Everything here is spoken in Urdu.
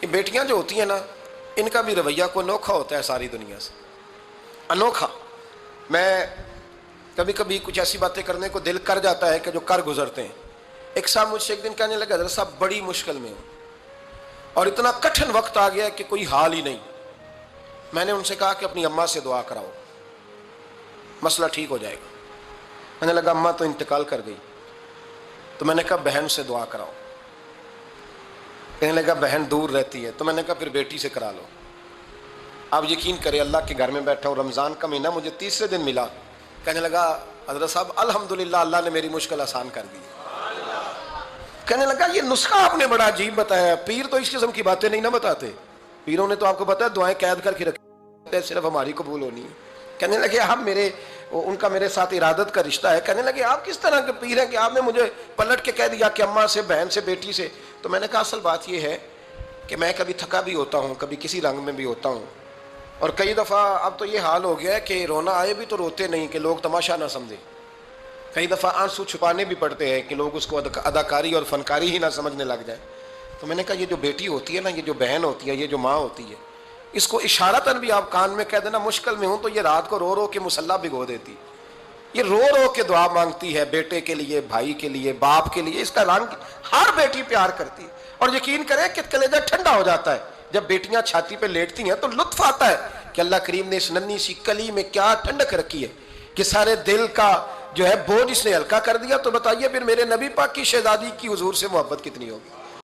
یہ بیٹیاں جو ہوتی ہیں نا، ان کا بھی رویہ کو انوکھا ہوتا ہے ساری دنیا سے، انوکھا۔ میں کبھی کبھی کچھ ایسی باتیں کرنے کو دل کر جاتا ہے کہ جو کر گزرتے ہیں۔ ایک صاحب مجھ سے ایک دن کہنے لگا، حضرت صاحب بڑی مشکل میں ہوں اور اتنا کٹھن وقت آ گیا کہ کوئی حال ہی نہیں۔ میں نے ان سے کہا کہ اپنی اماں سے دعا کراؤ، مسئلہ ٹھیک ہو جائے گا۔ میں نے لگا اماں تو انتقال کر گئی، تو میں نے کہا بہن سے دعا کراؤ۔ کہنے لگا بہن دور رہتی ہے، تو میں نے کہا پھر بیٹی سے کرا لو۔ آپ یقین کریں، اللہ کے گھر میں بیٹھا ہوں، رمضان کا مہینہ مجھے تیسرے دن ملا۔ کہنے لگا حضرت صاحب الحمدللہ اللہ نے میری مشکل آسان کر دی۔ کہنے لگا یہ نسخہ آپ نے بڑا عجیب بتایا، پیر تو اس قسم کی باتیں نہیں نہ بتاتے، پیروں نے تو آپ کو پتا ہے دعائیں قید کر کے رکھی، صرف ہماری قبول ہونی ہے۔ کہنے لگے آپ ان کا میرے ساتھ ارادت کا رشتہ ہے۔ کہنے لگے آپ کس طرح کے پیر ہیں کہ آپ نے مجھے پلٹ کے کہہ دیا کہ اماں سے، بہن سے، بیٹی سے؟ تو میں نے کہا اصل بات یہ ہے کہ میں کبھی تھکا بھی ہوتا ہوں، کبھی کسی رنگ میں بھی ہوتا ہوں، اور کئی دفعہ اب تو یہ حال ہو گیا ہے کہ رونا آئے بھی تو روتے نہیں کہ لوگ تماشا نہ سمجھیں۔ کئی دفعہ آنسو چھپانے بھی پڑتے ہیں کہ لوگ اس کو اداکاری اور فنکاری ہی نہ سمجھنے لگ جائیں۔ تو میں نے کہا یہ جو بیٹی ہوتی ہے نا، یہ جو بہن ہوتی ہے، یہ جو ماں ہوتی ہے، اس کو اشارتاً بھی آپ کان میں کہہ دینا مشکل میں ہوں تو یہ رات کو رو رو کے مصلی بھگو دیتی، یہ رو رو کے دعا مانگتی ہے بیٹے کے لیے، بھائی کے لیے، باپ کے لیے۔ اس کا رنگ ہر بیٹی پیار کرتی ہے، اور یقین کریں کہ کلیجہ ٹھنڈا ہو جاتا ہے جب بیٹیاں چھاتی پہ لیٹتی ہیں، تو لطف آتا ہے کہ اللہ کریم نے اس ننھی سی کلی میں کیا ٹھنڈک رکھی ہے کہ سارے دل کا جو ہے بوجھ اس نے ہلکا کر دیا۔ تو بتائیے پھر میرے نبی پاک کی شہزادی کی حضور سے محبت کتنی ہوگی۔